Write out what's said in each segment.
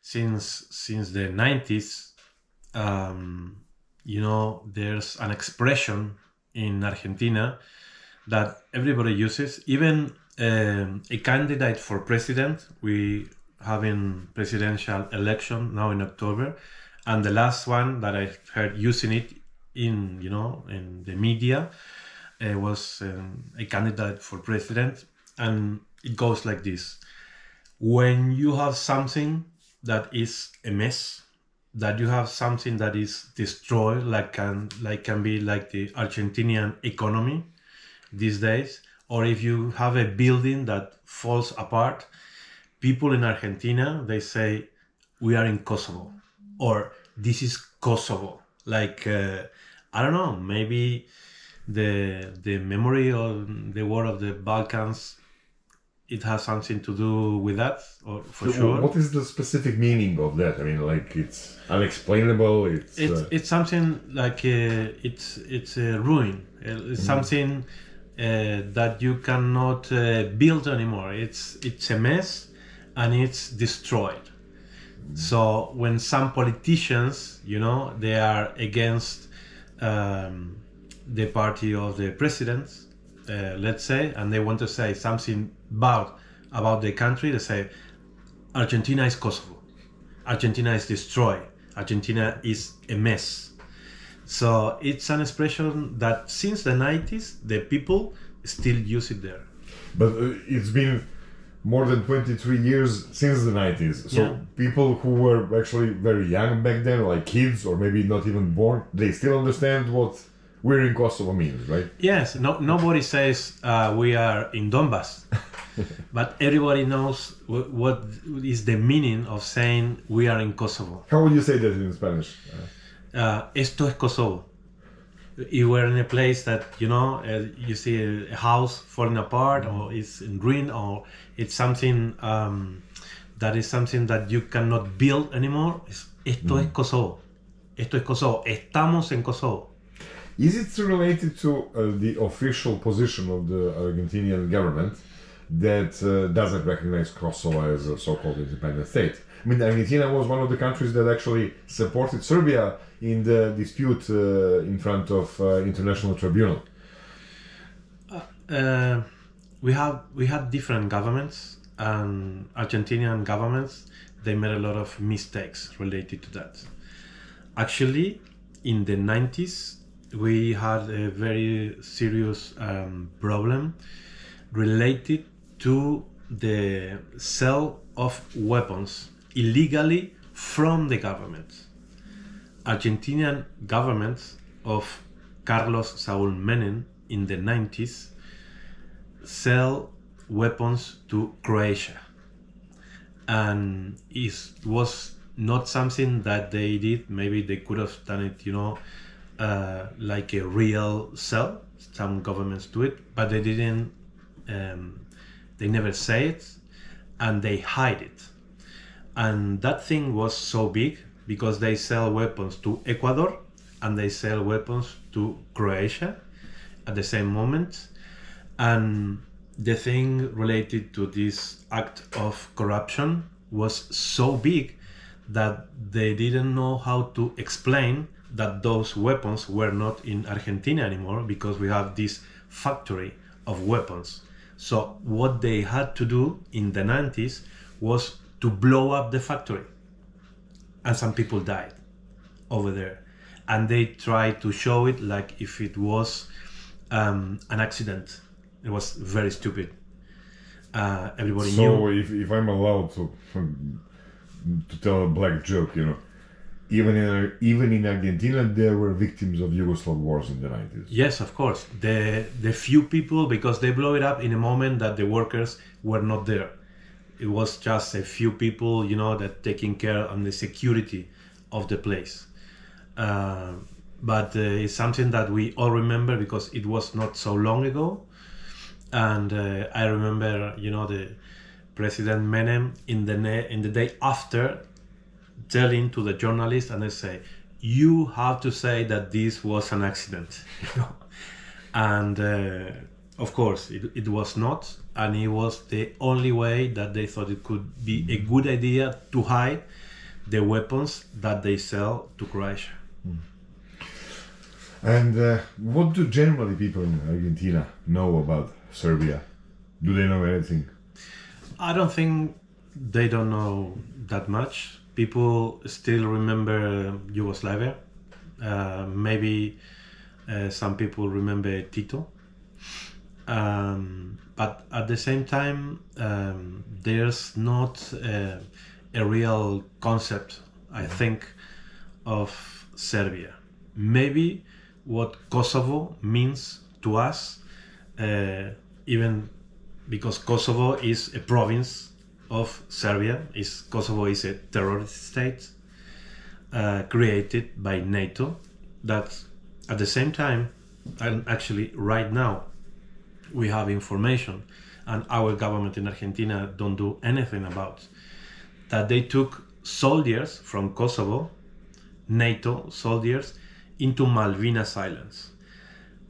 since the 90s, you know, there's an expression in Argentina that everybody uses. Even a candidate for president, we having presidential election now in October, and the last one that I heard using it in, you know, in the media was a candidate for president, and it goes like this: when you have something that is a mess, that you have something that is destroyed, like can be like the Argentinian economy these days, or if you have a building that falls apart, people in Argentina, they say, we are in Kosovo, or this is Kosovo. Like, I don't know, maybe the memory of the war of the Balkans, it has something to do with that, or for sure. What is the specific meaning of that? I mean, like, it's unexplainable. It's something like it's a ruin. It's something that you cannot build anymore. It's a mess, and it's destroyed. So when some politicians, you know, they are against the party of the president, let's say, and they want to say something about the country, they say, Argentina is Kosovo. Argentina is destroyed. Argentina is a mess. So it's an expression that since the 90s, the people still use it there. But it's been more than 23 years since the 90s. So yeah. People who were actually very young back then, like kids or maybe not even born, they still understand what we're in Kosovo means, right? Yes, nobody says we are in Donbas, but everybody knows what is the meaning of saying we are in Kosovo. How would you say that in Spanish? Esto es Kosovo. You were in a place that, you know, you see a house falling apart, or it's in ruin, or it's something that is something that you cannot build anymore. Esto es Kosovo. Esto es Kosovo. Estamos en Kosovo. Is it related to the official position of the Argentinian government that doesn't recognize Kosovo as a so-called independent state? I mean, Argentina was one of the countries that actually supported Serbia in the dispute in front of international tribunal. We had different governments, and Argentinian governments, they made a lot of mistakes related to that. Actually, in the 90s, we had a very serious problem related to the sale of weapons illegally from the government. Argentinian government of Carlos Saúl Menem in the 90s sell weapons to Croatia, and it was not something that they did. Maybe they could have done it, you know, like a real sell. Some governments do it, but they didn't. They never say it, and they hide it. And that thing was so big because they sell weapons to Ecuador and they sell weapons to Croatia at the same moment. And the thing related to this act of corruption was so big that they didn't know how to explain that those weapons were not in Argentina anymore, because we have this factory of weapons. So what they had to do in the 90s was to blow up the factory, and some people died over there, and they tried to show it like if it was an accident. It was very stupid. Everybody knew. So if I'm allowed to tell a black joke, you know, even in Argentina there were victims of Yugoslav wars in the 90s. Yes, of course. The few people, because they blow it up in a moment that the workers were not there. It was just a few people, you know, that taking care of the security of the place. But it's something that we all remember because it was not so long ago. And I remember, you know, the President Menem in the day after telling to the journalists, and they say, you have to say that this was an accident. And of course it was not, and it was the only way that they thought it could be a good idea to hide the weapons that they sell to Croatia. And what do generally people in Argentina know about Serbia? Do they know anything? I don't think they don't know that much. People still remember Yugoslavia. Maybe some people remember Tito. But at the same time, there's not a real concept, I think, of Serbia. Maybe what Kosovo means to us, even because Kosovo is a province of Serbia, Kosovo is a terrorist state created by NATO, that at the same time, and actually right now, we have information, and our government in Argentina don't do anything about, that they took soldiers from Kosovo, NATO soldiers, into Malvinas Islands.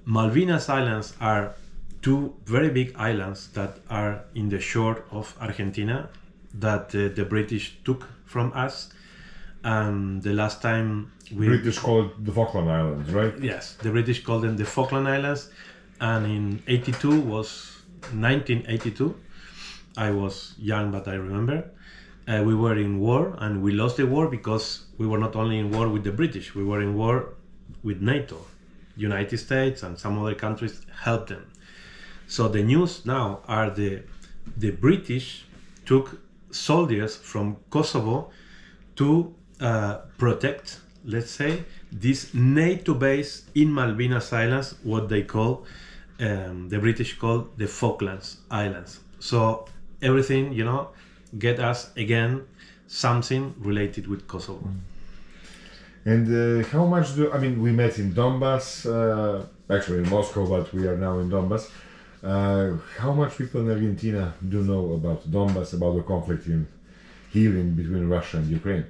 Malvinas Islands are two very big islands that are in the shore of Argentina that the British took from us. And the last time British call it the Falkland Islands, right? Yes, the British called them the Falkland Islands. And in 1982, I was young, but I remember, we were in war, and we lost the war because we were not only in war with the British, we were in war with NATO. United States and some other countries helped them. So the news now are the British took soldiers from Kosovo to protect, let's say, this NATO base in Malvinas Islands, what they call, the British call the Falklands Islands. So everything, get us again something related with Kosovo. And how much we met in Donbas, actually in Moscow, but we are now in Donbas. How much people in Argentina do know about Donbas, about the conflict here between Russia and Ukraine?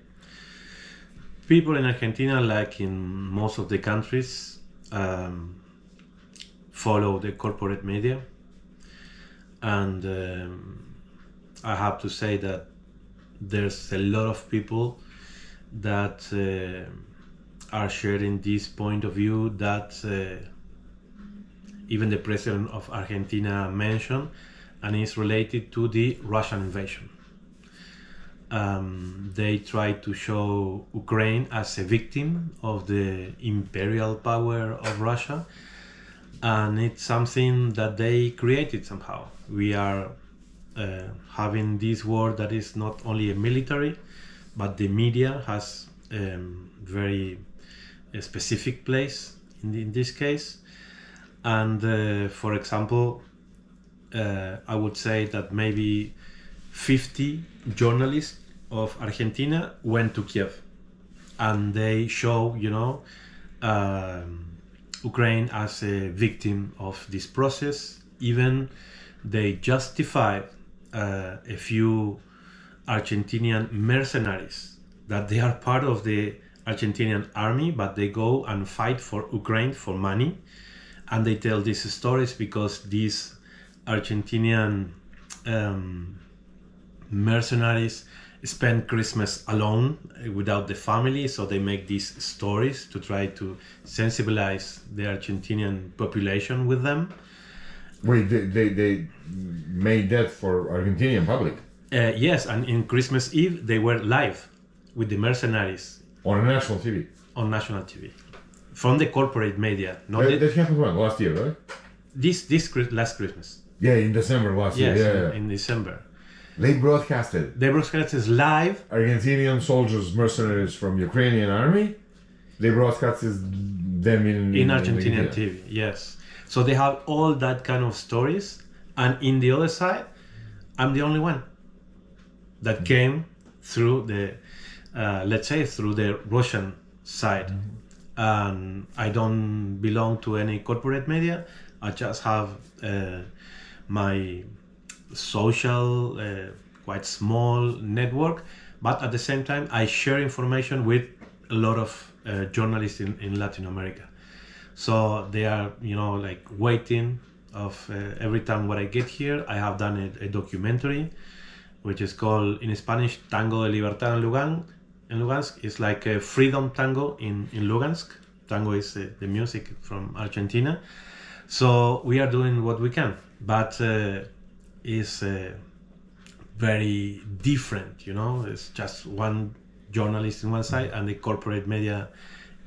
People in Argentina, like in most of the countries, follow the corporate media, and I have to say that there's a lot of people that are sharing this point of view that even the president of Argentina mentioned, and is related to the Russian invasion. They try to show Ukraine as a victim of the imperial power of Russia, and it's something that they created somehow. We are having this war that is not only a military, but the media has very specific place in this case. And for example, I would say that maybe 50 journalists of Argentina went to Kiev, and they show, Ukraine as a victim of this process. Even they justified a few Argentinian mercenaries that they are part of the Argentinian army, but they go and fight for Ukraine for money. And they tell these stories because these Argentinian mercenaries spend Christmas alone without the family, so they make these stories to try to sensibilize the Argentinian population with them. Wait, they made that for Argentinian public? Yes, and in Christmas Eve they were live with the mercenaries. On national TV? On national TV. From the corporate media. That happened when? Last year, right? This last Christmas. Yeah, in December last year. Yes, in December. They broadcasted. They broadcasted live. Argentinian soldiers, mercenaries from Ukrainian army. They broadcasted them in Argentinian TV. Yes. So they have all that kind of stories, and in the other side, I'm the only one that came through the, let's say, through the Russian side. And I don't belong to any corporate media. I just have my social, quite small network, but at the same time I share information with a lot of journalists in Latin America. So they are, like waiting of every time when I get here. I have done a documentary which is called in Spanish Tango de Libertad en Lugán, in Lugansk. It's like a freedom tango in Lugansk. Tango is the music from Argentina. So we are doing what we can, but it's very different, you know. It's just one journalist in one side and the corporate media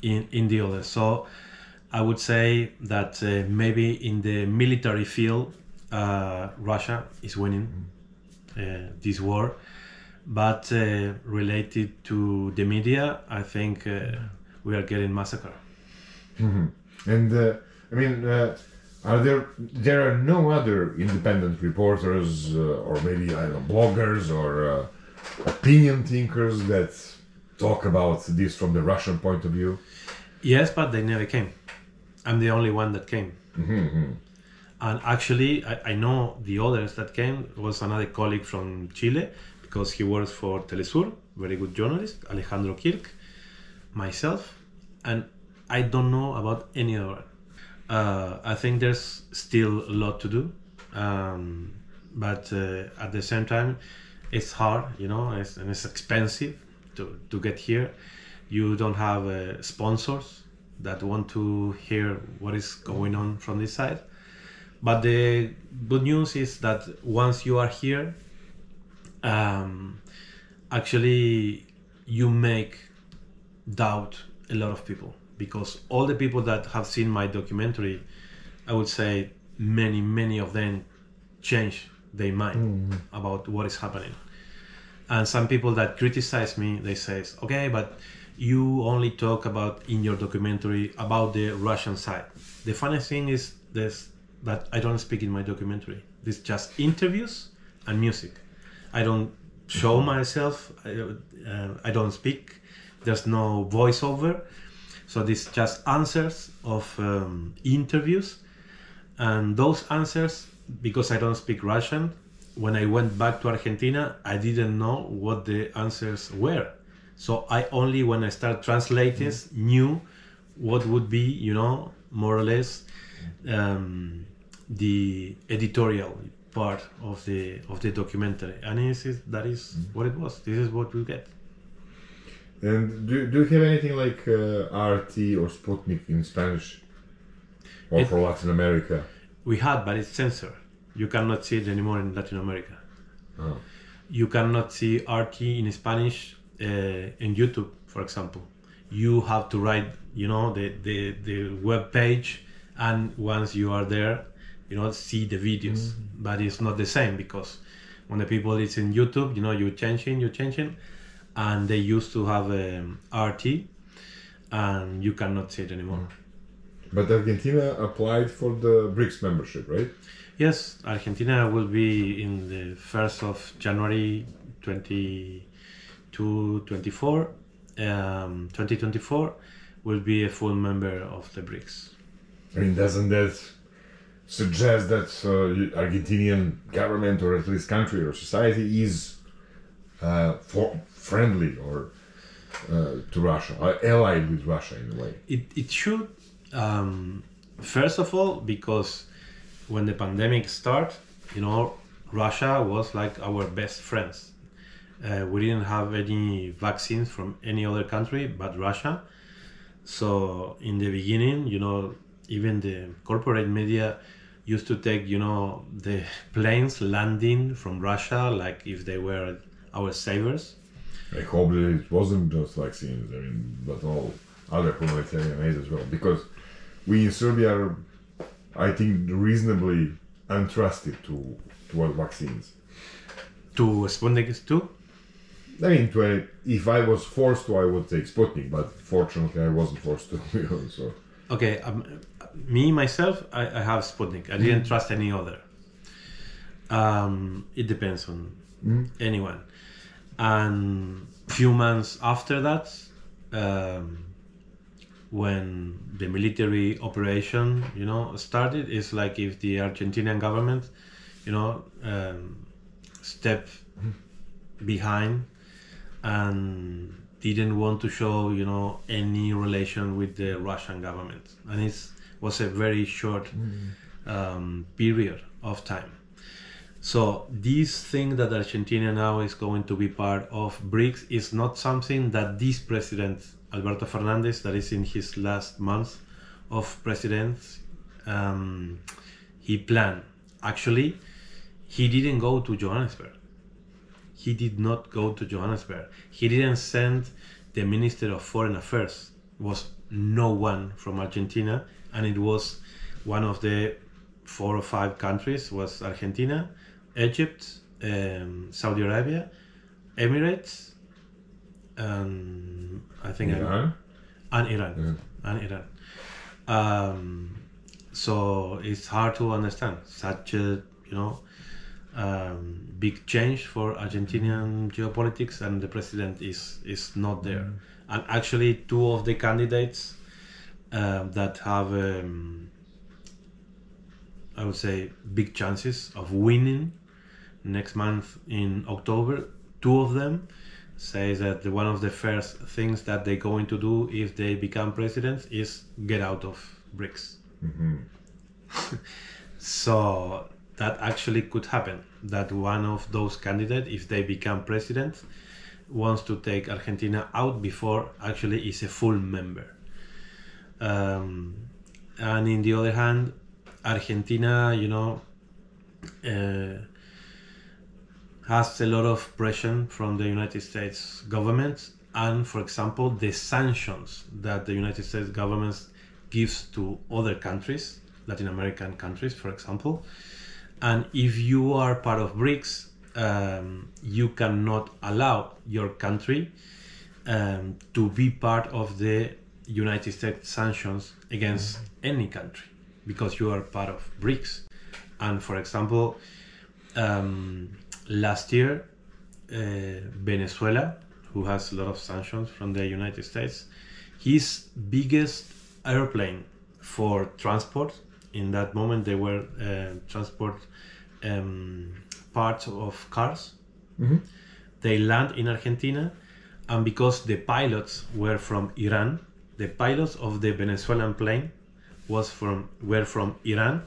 in the other. So I would say that maybe in the military field, Russia is winning this war, but related to the media, I think we are getting massacred. Mm-hmm. And I mean, there are no other independent reporters or maybe, I don't know, bloggers or opinion thinkers that talk about this from the Russian point of view? Yes, but they never came. I'm the only one that came. Mm-hmm. And actually, I know the others that came was another colleague from Chile, because he works for Telesur, very good journalist, Alejandro Kirk, myself, and I don't know about any other. I think there's still a lot to do, but at the same time, it's hard, you know, and it's expensive to get here. You don't have sponsors that want to hear what is going on from this side. But the good news is that once you are here, actually you make doubt a lot of people, because all the people that have seen my documentary, I would say many of them change their mind about what is happening. And some people that criticize me, they say, okay, but you only talk about in your documentary about the Russian side. The funny thing is this, that I don't speak in my documentary. It's just interviews and music. I don't show myself. I don't speak. There's no voiceover. So this just answers of interviews. And those answers, because I don't speak Russian, when I went back to Argentina, I didn't know what the answers were. So I only, when I start translating, knew what would be, you know, more or less the editorial part of the documentary, and that is what it was. This is what we get. And do you have anything like RT or Sputnik in Spanish, or for Latin America? We had, but it's censored. You cannot see it anymore in Latin America. Oh. You cannot see RT in Spanish in YouTube, for example. You have to write, you know, the web page, and once you are there, you know, see the videos. But it's not the same, because when the people is in YouTube, you know, you're changing, and they used to have RT, and you cannot see it anymore. But Argentina applied for the BRICS membership, right? Yes, Argentina will be in the 1st of January 2024 will be a full member of the BRICS. I mean, doesn't that suggest that Argentinian government, or at least country or society, is friendly or to Russia, or allied with Russia in a way? It should, first of all, because when the pandemic started, you know, Russia was like our best friends. We didn't have any vaccines from any other country but Russia. So in the beginning, you know, even the corporate media used to take, you know, the planes landing from Russia like if they were our saviors. I hope that it wasn't just vaccines, I mean, but all other humanitarian aid as well, because we in Serbia are, I think, reasonably untrusted toward vaccines. To Sputnik too? I mean, if I was forced to, I would take Sputnik, but fortunately I wasn't forced to. You know, so. Okay, me, myself, I have Sputnik. I didn't trust any other. It depends on anyone. And few months after that, when the military operation, you know, started, it's like if the Argentinian government, you know, stepped behind and didn't want to show, you know, any relation with the Russian government, and it was a very short period of time. So this thing that Argentina now is going to be part of BRICS is not something that this president, Alberto Fernandez, that is in his last month of presidency, he planned. Actually, he didn't go to Johannesburg. He did not go to Johannesburg. He didn't send the Minister of Foreign Affairs. It was no one from Argentina, and it was one of the 4 or 5 countries was Argentina, Egypt, Saudi Arabia, Emirates, and I think Iran? And Iran. Yeah. And Iran. So it's hard to understand such a big change for Argentinian geopolitics, and the president is not there. And actually, 2 of the candidates that have, I would say, big chances of winning next month in October, 2 of them say that one of the first things that they're going to do if they become presidents is get out of BRICS. So that actually could happen, that one of those candidates, if they become president, wants to take Argentina out before actually is a full member. And in the other hand, Argentina, has a lot of pressure from the United States government, and for example, the sanctions that the United States government gives to other countries, Latin American countries, for example. And if you are part of BRICS, you cannot allow your country to be part of the United States sanctions against any country, because you are part of BRICS. And for example, last year, Venezuela, who has a lot of sanctions from the United States, his biggest airplane for transport, in that moment they were transport parts of cars. They land in Argentina, and because the pilots were from Iran, the pilots of the Venezuelan plane were from Iran,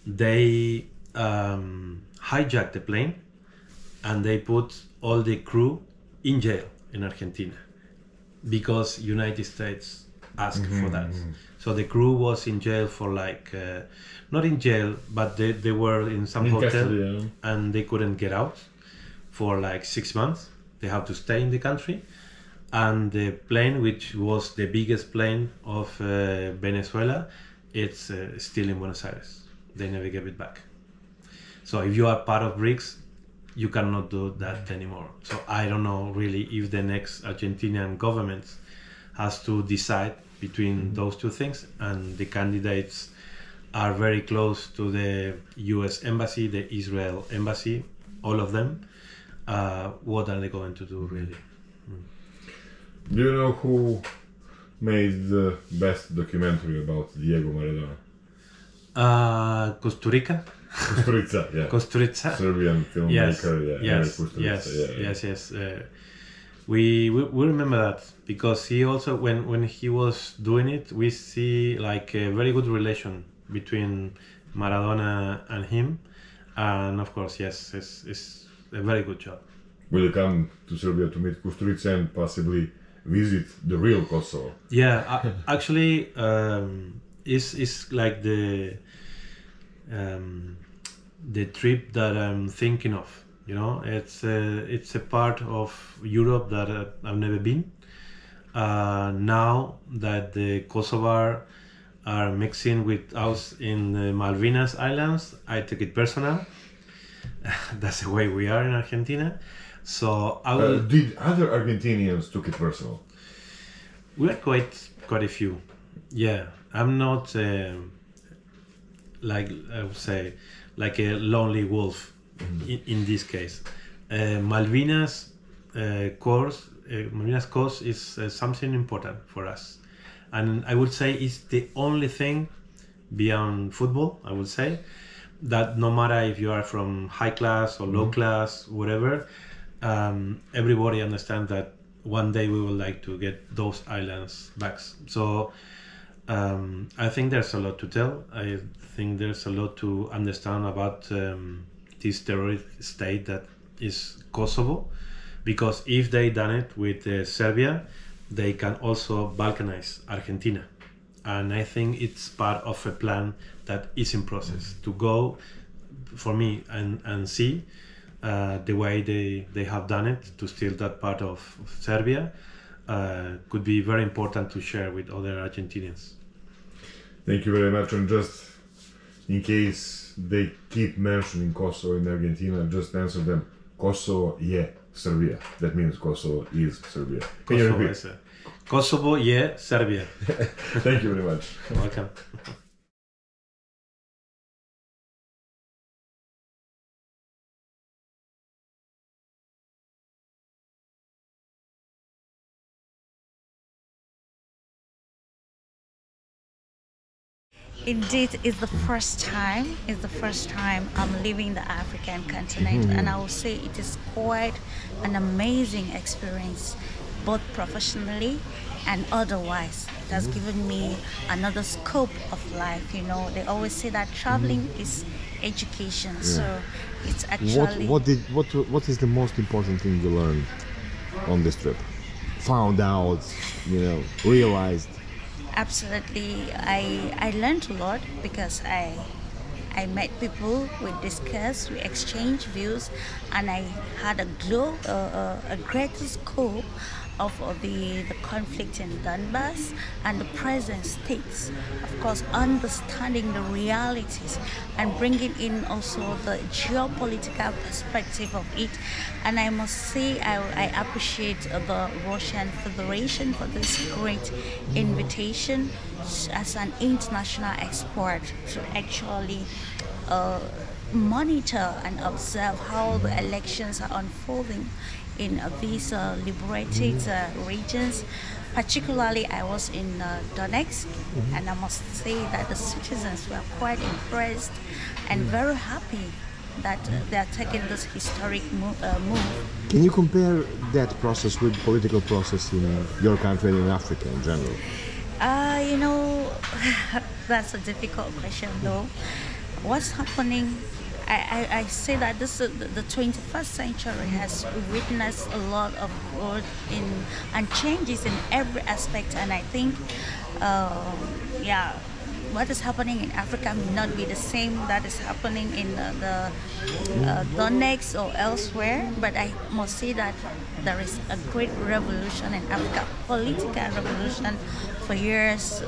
they hijacked the plane and they put all the crew in jail in Argentina because United States asked for that. So the crew was in jail for not in jail, but they were in some hotel custody, and they couldn't get out for 6 months. They have to stay in the country. And the plane, which was the biggest plane of Venezuela, it's still in Buenos Aires. They never gave it back. So if you are part of BRICS, you cannot do that anymore. So I don't know really if the next Argentinian government has to decide between those 2 things, and the candidates are very close to the US embassy, the Israel embassy, all of them. What are they going to do really? Do you know who made the best documentary about Diego Maradona? Kusturica? Kusturica, yeah. Kusturica. Serbian filmmaker, Yes. We remember that because he also, when he was doing it, we see a very good relation between Maradona and him, and of course, yes, it's a very good job. Will you come to Serbia to meet Kusturica and possibly visit the real Kosovo? Yeah, actually, it's like the trip that I'm thinking of. It's a part of Europe that I've never been. Now that the Kosovar are mixing with us in the Malvinas Islands, I take it personal. That's the way we are in Argentina. So I will. Did other Argentinians took it personal? We are quite a few. Yeah, I'm not I would say like a lonely wolf in this case. Malvinas cause is something important for us, and I would say it's the only thing beyond football, I would say, that no matter if you are from high class or low class, whatever, everybody understands that one day we would like to get those islands back. So I think there's a lot to tell. I think there's a lot to understand about this terrorist state that is Kosovo, because if they done it with Serbia, they can also balkanize Argentina. And I think it's part of a plan that is in process to go, for me, and see the way they have done it to steal that part of Serbia. Could be very important to share with other Argentinians. Thank you very much. And just in case they keep mentioning Kosovo in Argentina, just answer them, Kosovo je Serbia. That means Kosovo is Serbia. Can you repeat? Kosovo je Serbia. Thank you very much. Welcome. Indeed, it's the first time. I'm leaving the African continent, and I will say it is quite an amazing experience, both professionally and otherwise. It has given me another scope of life. You know, they always say that traveling is education. So it's actually what is the most important thing you learned on this trip? Found out, realized. Absolutely, I learned a lot because I met people, we discussed, we exchanged views, and I had a greater scope of the conflict in Donbass and the present states. Of course, understanding the realities and bringing in also the geopolitical perspective of it. And I must say, I appreciate the Russian Federation for this great invitation as an international expert to actually monitor and observe how the elections are unfolding in these liberated regions. Particularly, I was in Donetsk, and I must say that the citizens were quite impressed and very happy that they are taking this historic move. Can you compare that process with political process in your country and in Africa in general? That's a difficult question though. What's happening? I say that this is the 21st century has witnessed a lot of growth and changes in every aspect, and I think what is happening in Africa may not be the same that is happening in the Donetsk or elsewhere, but I must say that there is a great revolution in Africa, political revolution. For years,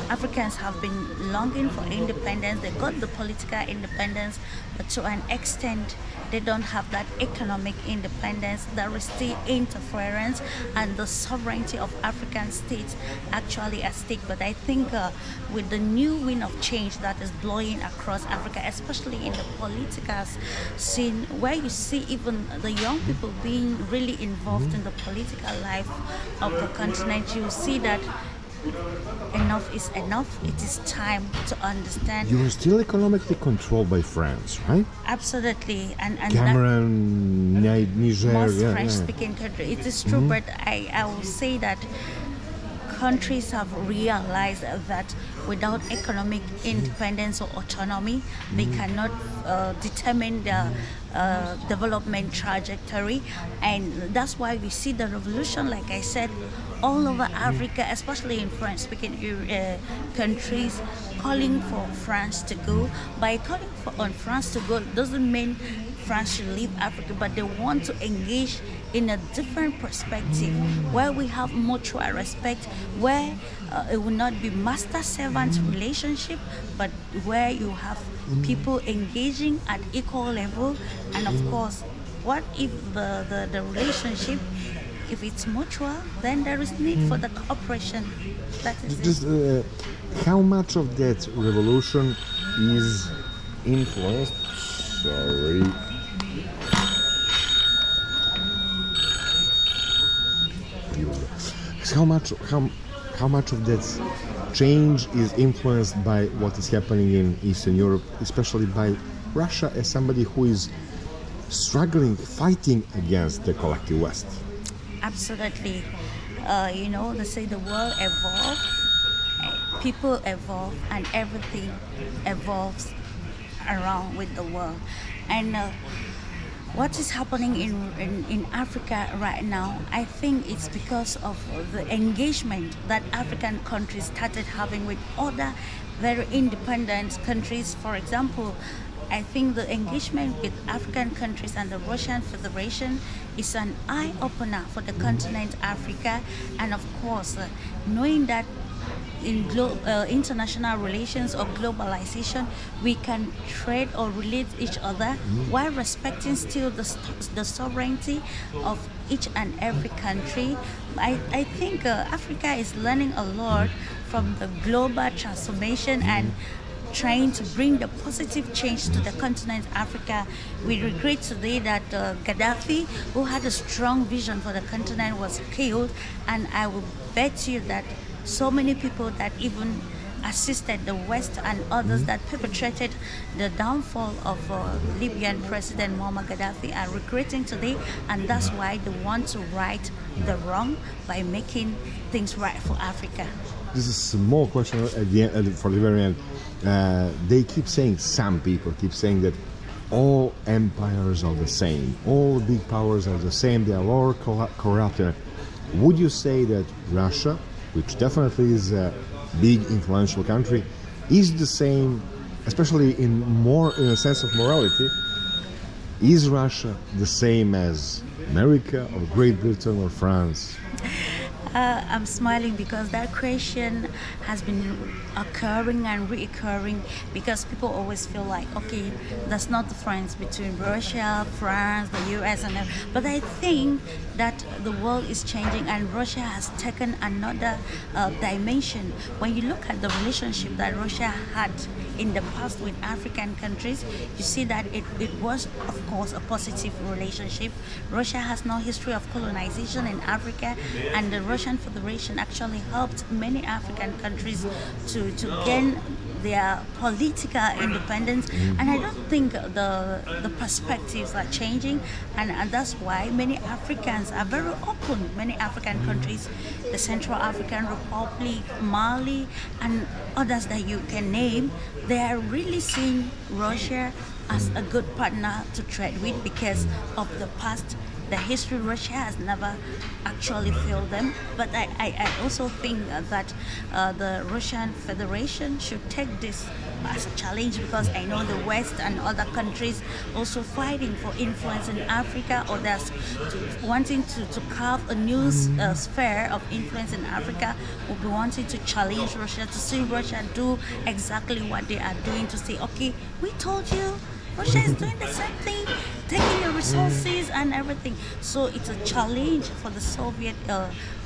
Africans have been longing for independence. They got the political independence, but to an extent, they don't have that economic independence. There is still interference, and the sovereignty of African states actually at stake. But I think with the new wind of change that is blowing across Africa, especially in the political scene, where you see even the young people being really involved in the political life of the continent, you see that enough is enough. It is time to understand. You are still economically controlled by France, right? Absolutely, and Cameroon, Niger, most French-speaking country. It is true, but I will say that countries have realized that without economic independence or autonomy, they cannot determine their development trajectory, and that's why we see the revolution, like I said, all over Africa, especially in French-speaking countries, calling for France to go. By calling on France to go doesn't mean France should leave Africa, but they want to engage in a different perspective where we have mutual respect, where it will not be master-servant relationship, but where you have people engaging at equal level. And of course, what if the relationship, if it's mutual, then there is need for the cooperation. That is just how much of that revolution is influenced? Sorry. How much of that change is influenced by what is happening in Eastern Europe, especially by Russia as somebody who is struggling, fighting against the collective West? Absolutely. They say the world evolves, people evolve, and everything evolves around with the world. And what is happening in Africa right now, I think it's because of the engagement that African countries started having with other very independent countries. For example, I think the engagement with African countries and the Russian Federation is an eye-opener for the continent Africa, and of course, knowing that in international relations or globalization, we can trade or relate each other while respecting still the sovereignty of each and every country. I think Africa is learning a lot from the global transformation and trying to bring the positive change to the continent Africa. We regret today that Gaddafi, who had a strong vision for the continent, was killed, and I will bet you that so many people that even assisted the West and others that perpetrated the downfall of Libyan President Muammar Gaddafi are regretting today, and that's why they want to right the wrong by making things right for Africa. This is a small question at the end, for the very end. They keep saying, some people keep saying that all empires are the same, all big powers are the same, they are all corrupt. Would you say that Russia, which definitely is a big influential country, is the same, especially in a sense of morality? Is Russia the same as America or Great Britain or France? I'm smiling because that question has been occurring and reoccurring, because people always feel like, okay, that's not the difference between Russia, France, the US, and but I think that the world is changing and Russia has taken another dimension. When you look at the relationship that Russia had in the past with African countries, you see that it was, of course, a positive relationship. Russia has no history of colonization in Africa, and the Russian Federation actually helped many African countries to gain their political independence, and I don't think the perspectives are changing, and that's why many Africans are very open. Many African countries, the Central African Republic, Mali, and others that you can name, they are really seeing Russia as a good partner to trade with because of the past. The history, Russia has never actually failed them, but I also think that the Russian Federation should take this as a challenge, because I know the West and other countries also fighting for influence in Africa, or that's wanting to carve a new sphere of influence in Africa, will be wanting to challenge Russia, to see Russia do exactly what they are doing, to say, okay, we told you, Russia is doing the same thing, taking your resources and everything. So it's a challenge for the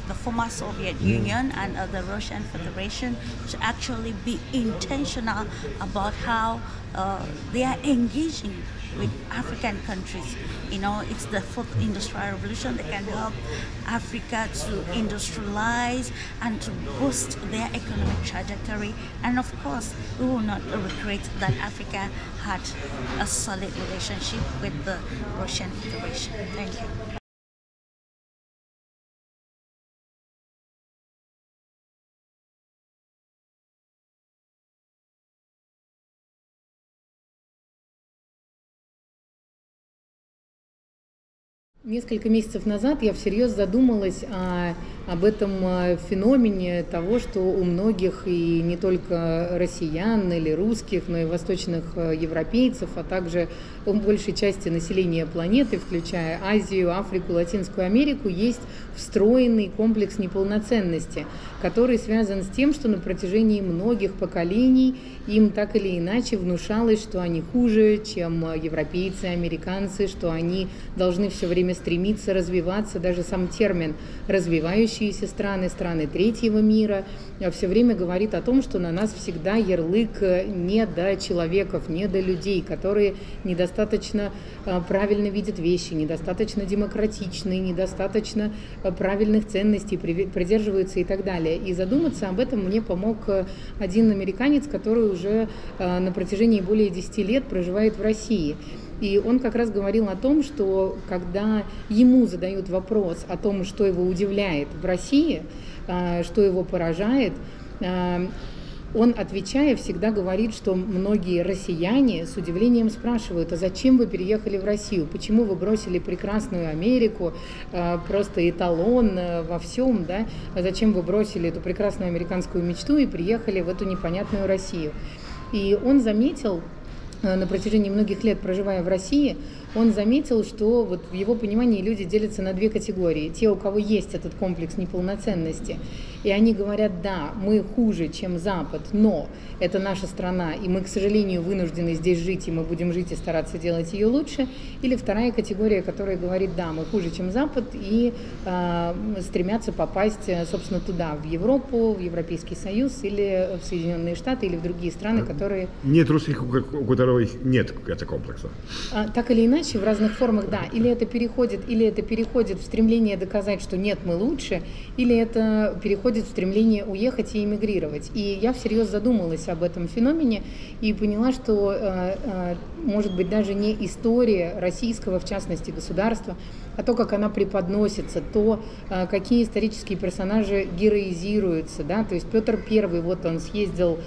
the former Soviet Union and the Russian Federation to actually be intentional about how they are engaging with African countries. You know, it's the fourth industrial revolution that can help Africa to industrialize and to boost their economic trajectory. And of course, we will not regret that Africa had a solid relationship with the Russian Federation. Thank you. Несколько месяцев назад я всерьез задумалась об этом феномене того, что у многих, и не только россиян или русских, но и восточных европейцев, а также у большей части населения планеты, включая Азию, Африку, Латинскую Америку, есть встроенный комплекс неполноценности, который связан с тем, что на протяжении многих поколений им так или иначе внушалось, что они хуже, чем европейцы, американцы, что они должны все время стремиться развиваться. Даже сам термин «развивающиеся страны», страны третьего мира все время говорит о том, что на нас всегда ярлык недочеловеков, недолюдей, которые недостаточно правильно видят вещи, недостаточно демократичны, недостаточно правильных ценностей придерживаются и так далее. И задуматься об этом мне помог один американец, который уже на протяжении более 10 лет проживает в России. И он как раз говорил о том, что когда ему задают вопрос о том, что его удивляет в России, что его поражает, он, отвечая, всегда говорит, что многие россияне с удивлением спрашивают, а зачем вы переехали в Россию, почему вы бросили прекрасную Америку, просто эталон во всем, да, а зачем вы бросили эту прекрасную американскую мечту и приехали в эту непонятную Россию. И он заметил, на протяжении многих лет проживая в России, он заметил, что вот в его понимании люди делятся на две категории. Те, у кого есть этот комплекс неполноценности, и они говорят, да, мы хуже, чем Запад, но это наша страна, и мы, к сожалению, вынуждены здесь жить, и мы будем жить и стараться делать ее лучше. Или вторая категория, которая говорит, да, мы хуже, чем Запад, и стремятся попасть, собственно, туда, в Европу, в Европейский Союз, или в Соединенные Штаты, или в другие страны, которые... Нет русских, у которых нет этого комплекса. Так или иначе, в разных формах, да. Или это переходит в стремление доказать, что нет, мы лучше, или это переходит в стремление уехать и эмигрировать. И я всерьез задумалась об этом феномене и поняла, что, может быть, даже не история российского, в частности, государства, а то, как она преподносится, то, какие исторические персонажи героизируются, да, то есть Петр I, вот он съездил,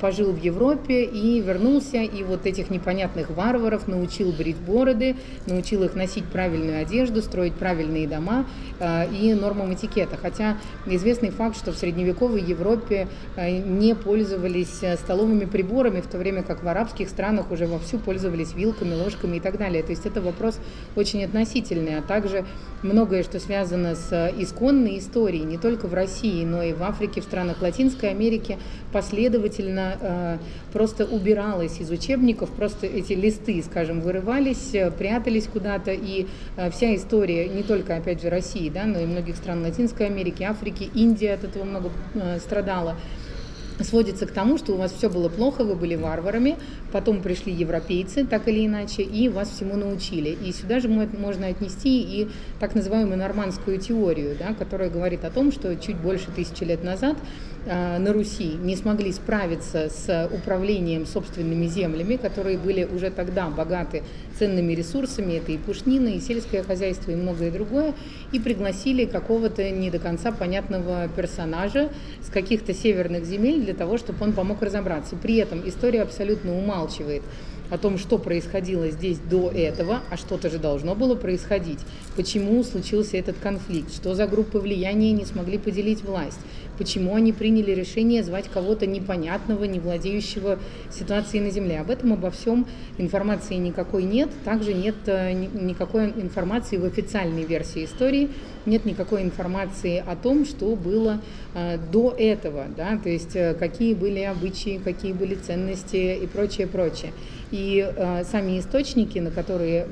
пожил в Европе и вернулся, и вот этих непонятных варваров научил брить бороды, научил их носить правильную одежду, строить правильные дома и нормам этикета, хотя известный факт, что в средневековой Европе не пользовались столовыми приборами, в то время как в арабских странах уже вовсю пользовались вилками, ложками и так далее, то есть это вопрос очень относительный, а также многое, что связано с исконной историей, не только в России, но и в Африке, в странах Латинской Америки, последовательно просто убиралось из учебников, просто эти листы, скажем, вырывались, прятались куда-то, и вся история, не только, опять же, России, да, но и многих стран Латинской Америки, Африки, Индия от этого много страдала, сводится к тому, что у вас все было плохо, вы были варварами, потом пришли европейцы, так или иначе, и вас всему научили. И сюда же можно отнести и так называемую нормандскую теорию, да, которая говорит о том, что чуть больше 1000 лет назад на Руси не смогли справиться с управлением собственными землями, которые были уже тогда богаты ценными ресурсами, это и пушнина, и сельское хозяйство, и многое другое, и пригласили какого-то не до конца понятного персонажа с каких-то северных земель для того, чтобы он помог разобраться. При этом история абсолютно умалчивает о том, что происходило здесь до этого, а что-то же должно было происходить. Почему случился этот конфликт, что за группы влияния не смогли поделить власть, почему они приняли решение звать кого-то непонятного, не владеющего ситуацией на земле. Об этом, обо всем информации никакой нет, также нет никакой информации в официальной версии истории, нет никакой информации о том, что было до этого, да, то есть какие были обычаи, какие были ценности и прочее, прочее. И сами источники, на которые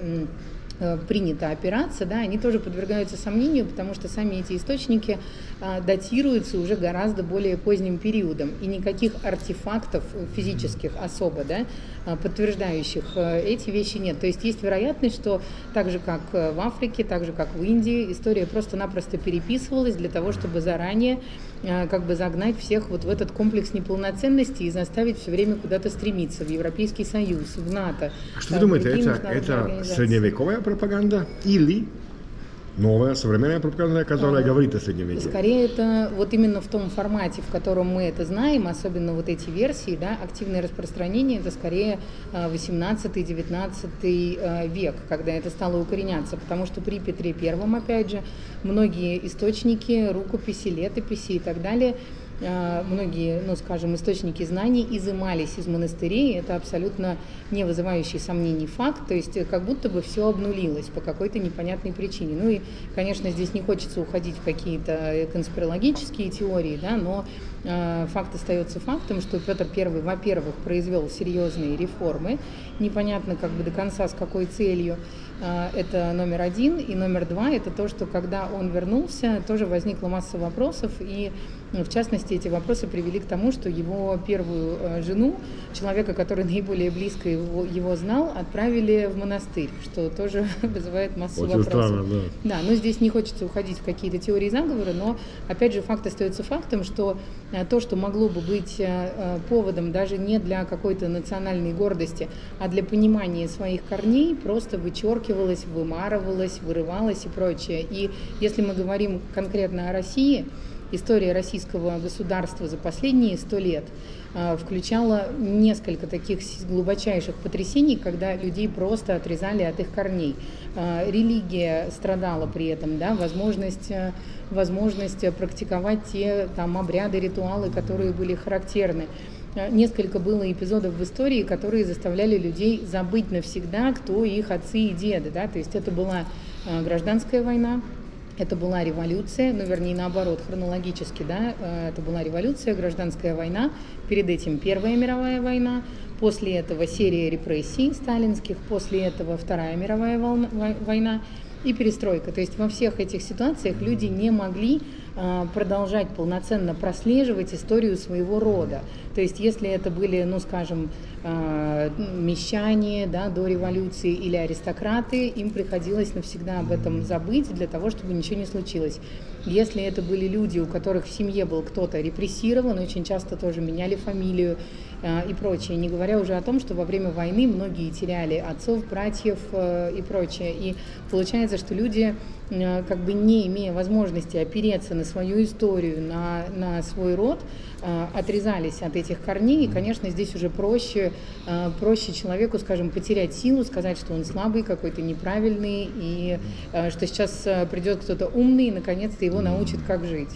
принято опираться, да, они тоже подвергаются сомнению, потому что сами эти источники датируются уже гораздо более поздним периодом, и никаких артефактов физических особо, да, подтверждающих эти вещи нет. То есть есть вероятность, что так же, как в Африке, так же, как в Индии, история просто-напросто переписывалась для того, чтобы заранее как бы загнать всех вот в этот комплекс неполноценности и заставить все время куда-то стремиться в Европейский Союз, в НАТО. Что вы думаете, это средневековая пропаганда или новая современная пропаганда, которая говорит о среднем веке? Скорее это вот именно в том формате, в котором мы это знаем, особенно вот эти версии, да, активное распространение, это скорее 18-19 век, когда это стало укореняться, потому что при Петре Первом, опять же, многие источники, рукописи, летописи и так далее, многие, ну, скажем, источники знаний изымались из монастырей, это абсолютно не вызывающий сомнений факт, то есть как будто бы все обнулилось по какой-то непонятной причине. Ну и, конечно, здесь не хочется уходить в какие-то конспирологические теории, да, но факт остается фактом, что Петр I, во-первых, произвел серьезные реформы, непонятно как бы до конца с какой целью, это номер один, и номер два, это то, что когда он вернулся, тоже возникла масса вопросов, и в частности эти вопросы привели к тому, что его первую жену, человека, который наиболее близко его знал, отправили в монастырь, что тоже вызывает массу очень вопросов. Странно, да. Да, но здесь не хочется уходить в какие-то теории заговора, но опять же факт остается фактом, что то, что могло бы быть поводом даже не для какой-то национальной гордости, а для понимания своих корней, просто вычеркивалось, вымарывалось, вырывалось и прочее. И если мы говорим конкретно о России, история российского государства за последние 100 лет включала несколько таких глубочайших потрясений, когда людей просто отрезали от их корней. Религия страдала при этом, да, возможность практиковать те там обряды, ритуалы, которые были характерны. Несколько было эпизодов в истории, которые заставляли людей забыть навсегда, кто их отцы и деды, да, то есть это была гражданская война, это была революция, ну, вернее, наоборот, хронологически, да, это была революция, гражданская война, перед этим Первая мировая война, после этого серия репрессий сталинских, после этого Вторая мировая война и перестройка. То есть во всех этих ситуациях люди не могли продолжать полноценно прослеживать историю своего рода. То есть если это были, ну, скажем, мещане, да, до революции или аристократы, им приходилось навсегда об этом забыть для того, чтобы ничего не случилось. Если это были люди, у которых в семье был кто-то репрессирован, очень часто тоже меняли фамилию и прочее, не говоря уже о том, что во время войны многие теряли отцов, братьев и прочее. И получается, что люди, как бы не имея возможности опереться на свою историю, на свой род, отрезались от этих корней, и, конечно, здесь уже проще человеку, скажем, потерять силу, сказать, что он слабый, какой-то неправильный, и что сейчас придет кто-то умный, и, наконец-то, его научит, как жить.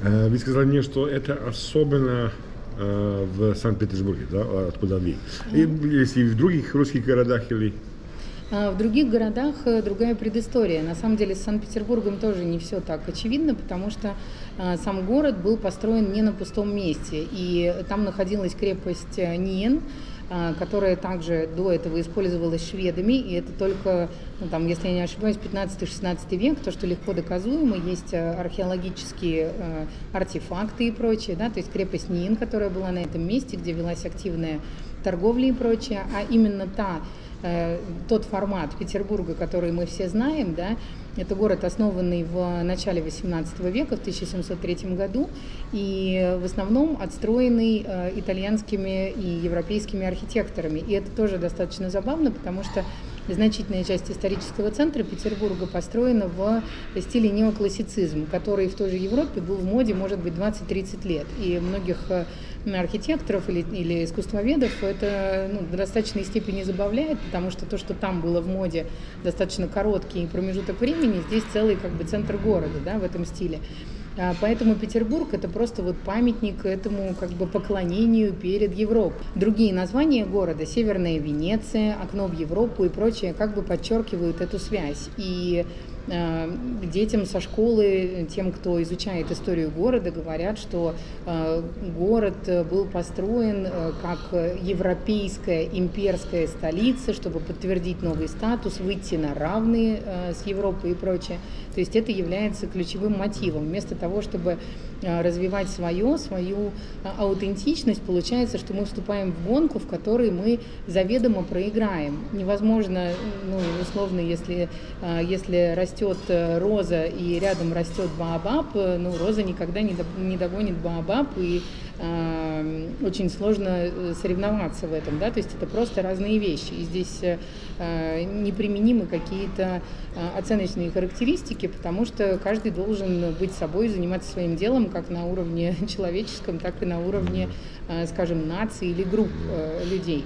Вы сказали мне, что это особенно в Санкт-Петербурге, да, откуда вы? Если в других русских городах или... В других городах другая предыстория. На самом деле с Санкт-Петербургом тоже не все так очевидно, потому что сам город был построен не на пустом месте. И там находилась крепость Ниен, которая также до этого использовалась шведами, и это только, ну, там, если я не ошибаюсь, 15-16 век, то, что легко доказуемо, есть археологические артефакты и прочее, да, то есть крепость Ниен, которая была на этом месте, где велась активная торговля и прочее, а именно тот формат Петербурга, который мы все знаем, да, это город, основанный в начале XVIII века, в 1703 году, и в основном отстроенный итальянскими и европейскими архитекторами. И это тоже достаточно забавно, потому что значительная часть исторического центра Петербурга построена в стиле неоклассицизм, который в той же Европе был в моде, может быть, 20-30 лет. И многих архитекторов или искусствоведов это, ну, в достаточной степени забавляет, потому что то, что там было в моде достаточно короткий промежуток времени, здесь целый как бы центр города, да, в этом стиле. Поэтому Петербург — это просто вот памятник этому как бы поклонению перед Европой. Другие названия города — Северная Венеция, окно в Европу и прочее, как бы подчеркивают эту связь. И детям со школы, тем, кто изучает историю города, говорят, что город был построен как европейская имперская столица, чтобы подтвердить новый статус, выйти на равные с Европой и прочее. То есть это является ключевым мотивом. Вместо того, чтобы развивать свою аутентичность, получается, что мы вступаем в гонку, в которой мы заведомо проиграем. Невозможно, ну, условно, если растет роза и рядом растет баобаб, ну, роза никогда не догонит баобаб, и очень сложно соревноваться в этом, да, то есть это просто разные вещи, и здесь неприменимы какие-то оценочные характеристики, потому что каждый должен быть собой, заниматься своим делом как на уровне человеческом, так и на уровне, скажем, нации или групп людей.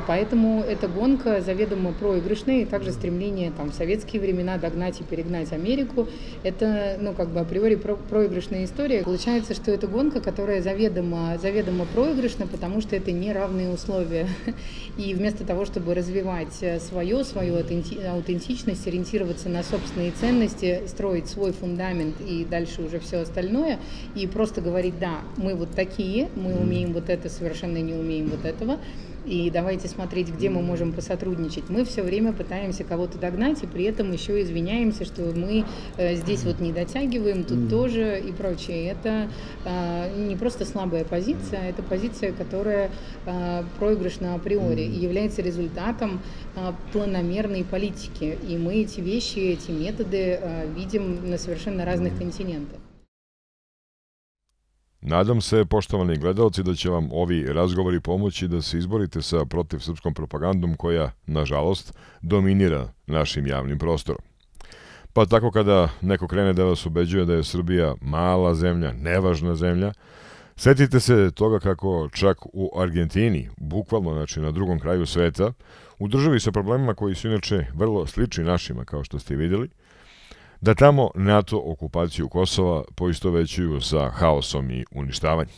Поэтому эта гонка заведомо проигрышная, и также стремление там, в советские времена догнать и перегнать Америку. Это, ну, как бы априори проигрышная история. Получается, что это гонка, которая заведомо проигрышна, потому что это неравные условия. И вместо того, чтобы развивать свою аутентичность, ориентироваться на собственные ценности, строить свой фундамент и дальше уже все остальное, и просто говорить: да, мы вот такие, мы умеем вот это, совершенно не умеем вот этого, и давайте смотреть, где мы можем посотрудничать. Мы все время пытаемся кого-то догнать, и при этом еще извиняемся, что мы здесь вот не дотягиваем, тут тоже и прочее. Это не просто слабая позиция, это позиция, которая проигрышна априори и является результатом планомерной политики. И мы эти вещи, эти методы видим на совершенно разных континентах. Nadam se, poštovani gledalci, da će vam ovi razgovori pomoći da se izborite sa protivsrpskom propagandom koja, nažalost, dominira našim javnim prostorom. Pa tako kada neko krene da vas ubeđuje da je Srbija mala zemlja, nevažna zemlja, setite se toga kako čak u Argentini, bukvalno znači na drugom kraju sveta, u državi sa problemima koji su inače vrlo slični našima, kao što ste vidjeli, da tamo NATO okupaciju Kosova poistovećuju sa haosom i uništavanjem.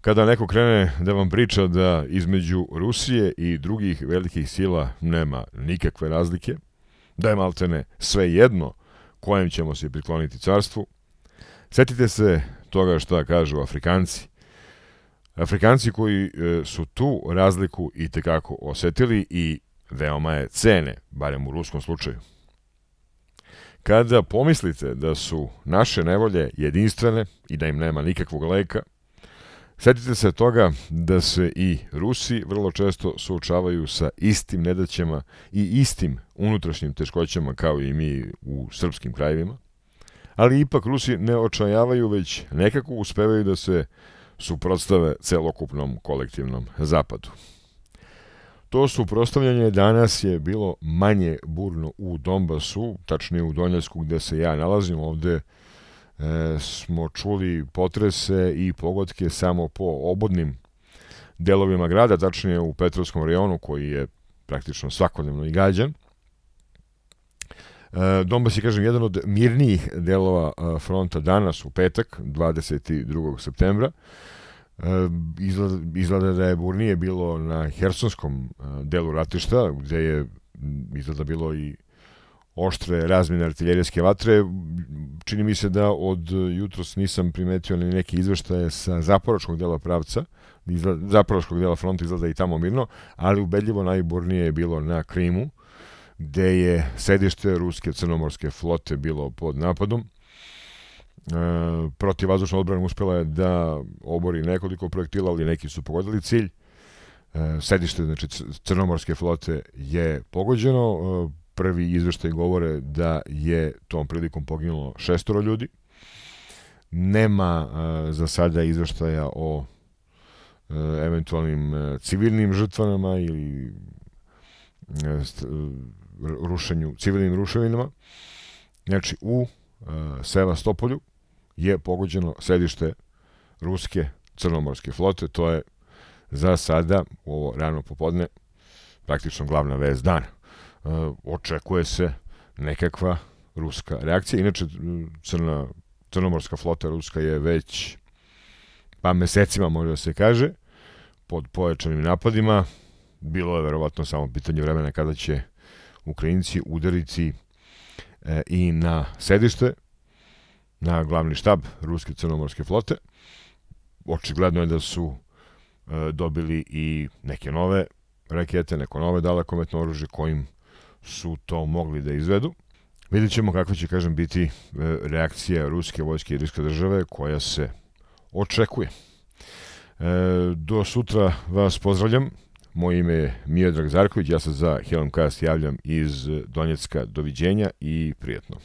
Kada neko krene da vam priča da između Rusije i drugih velikih sila nema nikakve razlike, da je maltene sve jedno kojem ćemo se prikloniti carstvu, setite se toga šta kažu Afrikanci. Afrikanci koji su tu razliku i tekako osetili i veoma je cene, barem u ruskom slučaju. Kada pomislite da su naše nevolje jedinstvene i da im nema nikakvog leka, setite se toga da se i Rusi vrlo često suočavaju sa istim nedaćama i istim unutrašnjim teškoćama kao i mi u srpskim krajevima, ali ipak Rusi ne očajavaju, već nekako uspevaju da se suprotstave celokupnom kolektivnom zapadu. To suprotstavljanje danas je bilo manje burno u Donbasu, tačnije u Donjecku gde se ja nalazim. Ovde smo čuli potrese i pogodke samo po obodnim delovima grada, tačnije u Petrovskom rajonu koji je praktično svakodnevno i gađan. Donbas je, kažem, jedan od mirnijih delova fronta danas u petak, 22. septembra. Izgleda da je burnije bilo na hersonskom delu ratišta, gde je izgleda bilo i oštre razmjene artiljerijske vatre. Čini mi se da od jutros nisam primetio ni neki izveštaje sa zaporočkog dela pravca, zaporočkog dela fronta izgleda i tamo mirno, ali ubedljivo najburnije je bilo na Krimu, gde je sedište ruske crnomorske flote bilo pod napadom. Protivvazdušna odbrana uspela je da obori nekoliko projektila, ali neki su pogodili cilj. Sedište, znači, crnomorske flote je pogođeno. Prvi izveštaj govore da je tom prilikom poginulo 6 ljudi. Nema za sada izveštaja o eventualnim civilnim žrtvama ili civilnim ruševinama. Znači, u Sevastopolju je pogođeno sedište ruske crnomorske flote. To je za sada, u ovo rano popodne, praktično glavna vest dana. Očekuje se nekakva ruska reakcija. Inače, crnomorska flota ruska je već mesecima, može da se kaže, pod pojačanim napadima. Bilo je verovatno samo pitanje vremena kada će Ukrajinci udariti i na sedište, na glavni štab ruske crnomorske flote. Očigledno je da su dobili i neke nove rakete, neko nove dalekometno oružje kojim su to mogli da izvedu. Vidjet ćemo kakva će, kažem, biti reakcija ruske vojske i ruske države koja se očekuje. Do sutra vas pozdravljam. Moje ime je Miodrag Zarković, ja se za HelmCast javljam iz Donjecka. Doviđenja i prijatno.